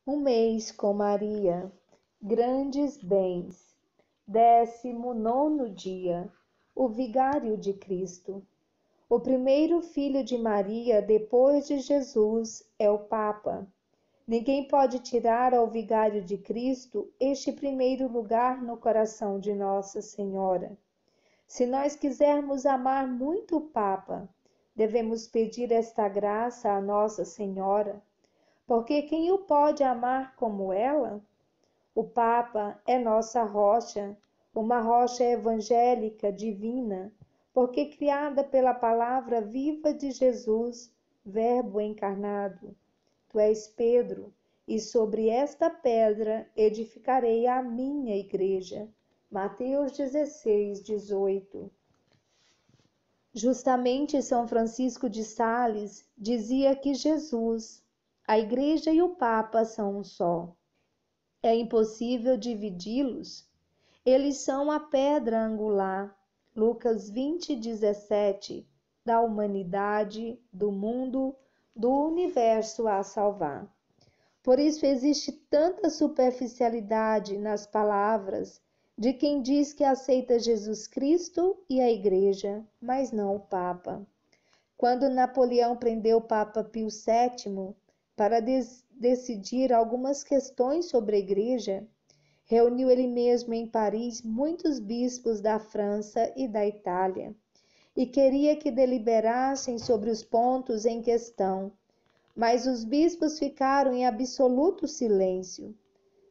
Um mês com Maria, grandes bens. 19º dia, o Vigário de Cristo. O primeiro filho de Maria, depois de Jesus, é o Papa. Ninguém pode tirar ao Vigário de Cristo este primeiro lugar no coração de Nossa Senhora. Se nós quisermos amar muito o Papa, devemos pedir esta graça a Nossa Senhora, porque quem o pode amar como ela? O Papa é nossa rocha, uma rocha evangélica divina, porque criada pela palavra viva de Jesus, Verbo encarnado. Tu és Pedro, e sobre esta pedra edificarei a minha igreja. Mateus 16:18. Justamente São Francisco de Sales dizia que Jesus, a igreja e o Papa são um só. É impossível dividi-los. Eles são a pedra angular, Lucas 20:17, da humanidade, do mundo, do universo a salvar. Por isso existe tanta superficialidade nas palavras de quem diz que aceita Jesus Cristo e a Igreja, mas não o Papa. Quando Napoleão prendeu o Papa Pio VII para decidir algumas questões sobre a Igreja, reuniu ele mesmo em Paris muitos bispos da França e da Itália e queria que deliberassem sobre os pontos em questão, mas os bispos ficaram em absoluto silêncio.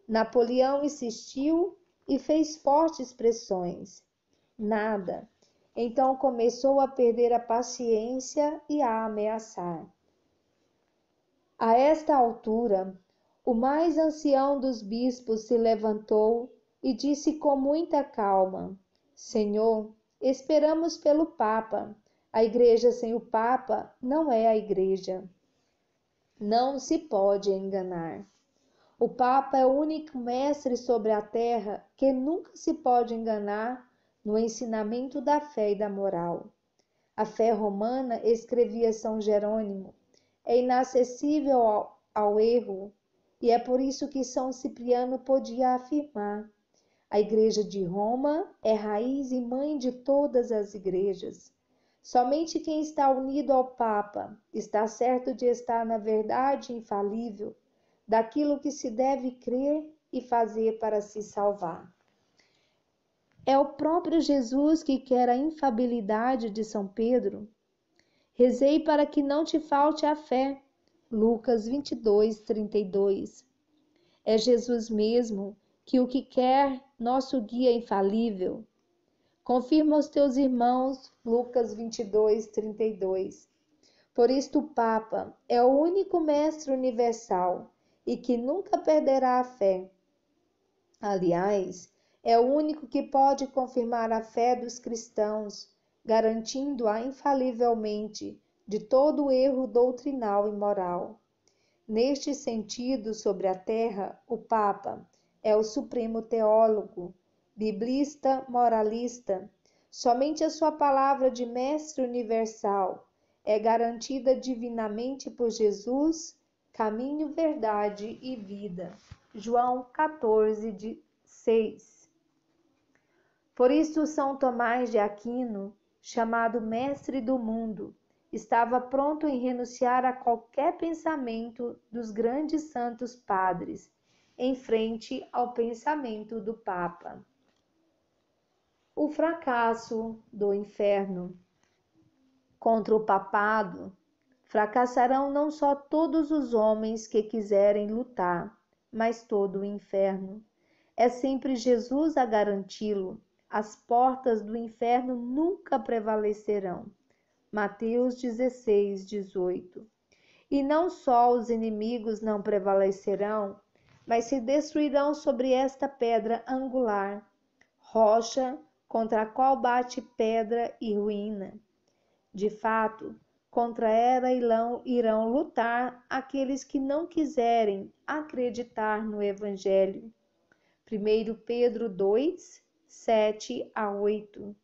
Napoleão insistiu e fez fortes pressões. Nada. Então começou a perder a paciência e a ameaçar. A esta altura, o mais ancião dos bispos se levantou e disse com muita calma: Senhor, esperamos pelo Papa. A igreja sem o Papa não é a igreja. Não se pode enganar. O Papa é o único mestre sobre a terra que nunca se pode enganar no ensinamento da fé e da moral. A fé romana, escrevia São Jerônimo, é inacessível ao erro, e é por isso que São Cipriano podia afirmar: a Igreja de Roma é raiz e mãe de todas as igrejas. Somente quem está unido ao Papa está certo de estar na verdade infalível daquilo que se deve crer e fazer para se salvar. É o próprio Jesus que quer a infalibilidade de São Pedro. Rezei para que não te falte a fé. Lucas 22:32. É Jesus mesmo que o que quer, nosso guia infalível. Confirma aos teus irmãos, Lucas 22:32. Por isto o Papa é o único mestre universal e que nunca perderá a fé. Aliás, é o único que pode confirmar a fé dos cristãos, garantindo-a infalivelmente de todo erro doutrinal e moral. Neste sentido, sobre a terra, o Papa é o supremo teólogo, biblista, moralista. Somente a sua palavra de mestre universal é garantida divinamente por Jesus, caminho, verdade e vida. João 14:6. Por isso São Tomás de Aquino, chamado mestre do mundo, estava pronto em renunciar a qualquer pensamento dos grandes santos padres, em frente ao pensamento do Papa. O fracasso do inferno. Contra o papado, fracassarão não só todos os homens que quiserem lutar, mas todo o inferno. É sempre Jesus a garanti-lo. As portas do inferno nunca prevalecerão. Mateus 16:18. E não só os inimigos não prevalecerão, mas se destruirão sobre esta pedra angular, rocha contra a qual bate pedra e ruína. De fato, contra ela irão lutar aqueles que não quiserem acreditar no Evangelho. 1 Pedro 2:7-8.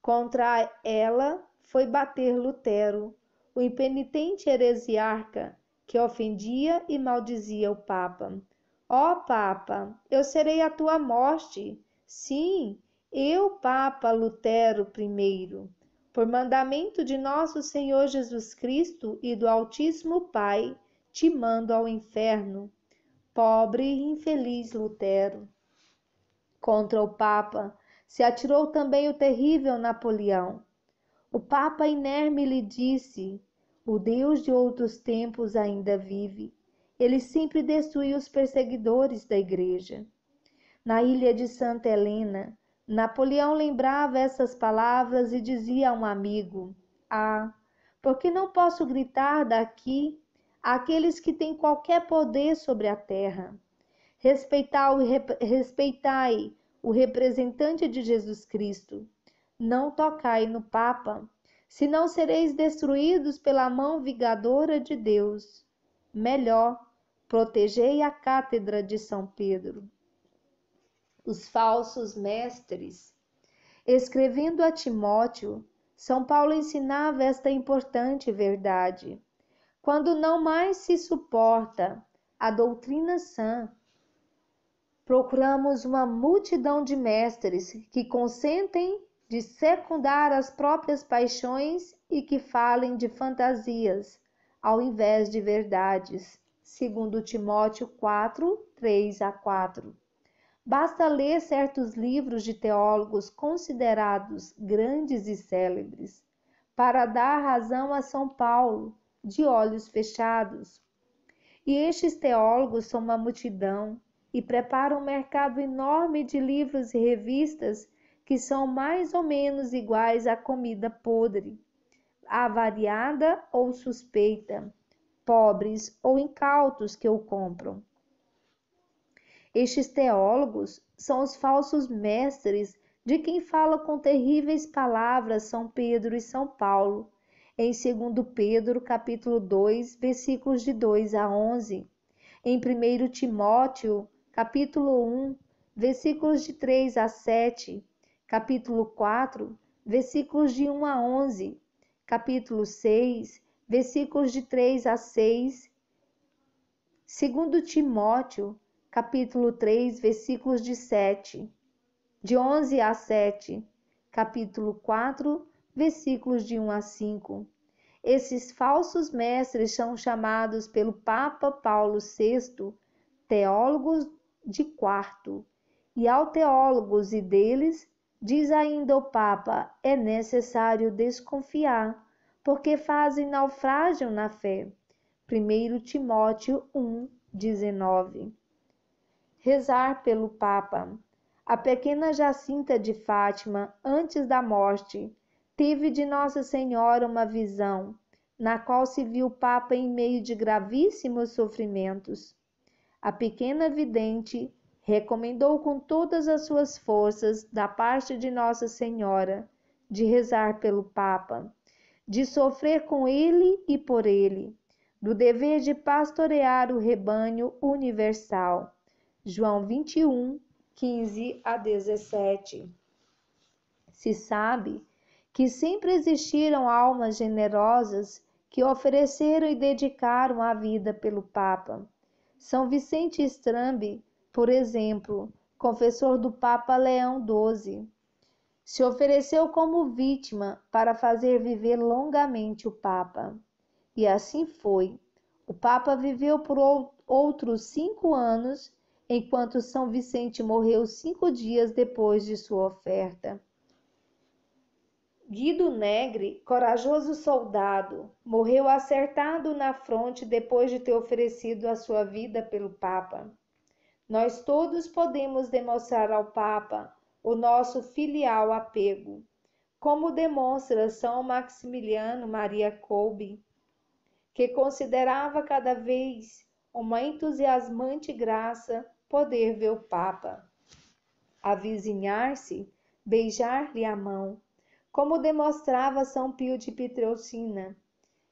Contra ela foi bater Lutero, o impenitente heresiarca, que ofendia e maldizia o Papa. Ó Papa, eu serei a tua morte. Sim, eu, Papa Lutero I, por mandamento de nosso Senhor Jesus Cristo e do Altíssimo Pai, te mando ao inferno. Pobre e infeliz Lutero. Contra o Papa se atirou também o terrível Napoleão. O Papa inerme lhe disse: o Deus de outros tempos ainda vive. Ele sempre destruiu os perseguidores da Igreja. Na ilha de Santa Helena, Napoleão lembrava essas palavras e dizia a um amigo: ah, porque não posso gritar daqui àqueles que têm qualquer poder sobre a terra? Respeitai o representante de Jesus Cristo. Não tocai no Papa, senão sereis destruídos pela mão vingadora de Deus. Melhor, protegei a cátedra de São Pedro. Os falsos mestres. Escrevendo a Timóteo, São Paulo ensinava esta importante verdade. Quando não mais se suporta a doutrina sã, procuramos uma multidão de mestres que consentem de secundar as próprias paixões e que falem de fantasias, ao invés de verdades. Segundo Timóteo 4, 3-4. Basta ler certos livros de teólogos considerados grandes e célebres para dar razão a São Paulo, de olhos fechados. E estes teólogos são uma multidão e preparam um mercado enorme de livros e revistas que são mais ou menos iguais à comida podre, avariada ou suspeita, pobres ou incautos que o compram. Estes teólogos são os falsos mestres de quem fala com terríveis palavras São Pedro e São Paulo, em 2 Pedro, capítulo 2, versículos de 2-11, em 1 Timóteo, capítulo 1, versículos de 3-7, capítulo 4, versículos de 1-11, capítulo 6, versículos de 3-6, 2 Timóteo, capítulo 3, versículos de 11-7, capítulo 4, versículos de 1-5. Esses falsos mestres são chamados pelo Papa Paulo VI teólogos de quarto, e ao teólogos e deles, diz ainda o Papa, é necessário desconfiar, porque fazem naufrágio na fé. 1 Timóteo 1, 19. Rezar pelo Papa. A pequena Jacinta de Fátima, antes da morte, teve de Nossa Senhora uma visão, na qual se viu o Papa em meio de gravíssimos sofrimentos. A pequena vidente recomendou com todas as suas forças, da parte de Nossa Senhora, de rezar pelo Papa, de sofrer com ele e por ele, do dever de pastorear o rebanho universal. João 21, 15-17. Se sabe que sempre existiram almas generosas que ofereceram e dedicaram a vida pelo Papa. São Vicente Strambi, por exemplo, confessor do Papa Leão XII, se ofereceu como vítima para fazer viver longamente o Papa. E assim foi. O Papa viveu por outros 5 anos, enquanto São Vicente morreu 5 dias depois de sua oferta. Guido Negri, corajoso soldado, morreu acertado na fronte depois de ter oferecido a sua vida pelo Papa. Nós todos podemos demonstrar ao Papa o nosso filial apego, como demonstra São Maximiliano Maria Kolbe, que considerava cada vez uma entusiasmante graça poder ver o Papa, avizinhar-se, beijar-lhe a mão, como demonstrava São Pio de Pietrelcina,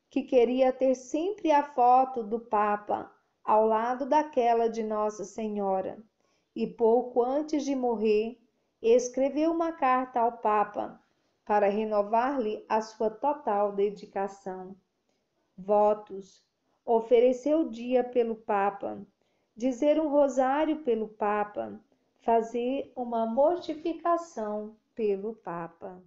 que queria ter sempre a foto do Papa ao lado daquela de Nossa Senhora, e pouco antes de morrer, escreveu uma carta ao Papa para renovar-lhe a sua total dedicação. Votos. oferecer o dia pelo Papa, dizer um rosário pelo Papa, fazer uma mortificação pelo Papa.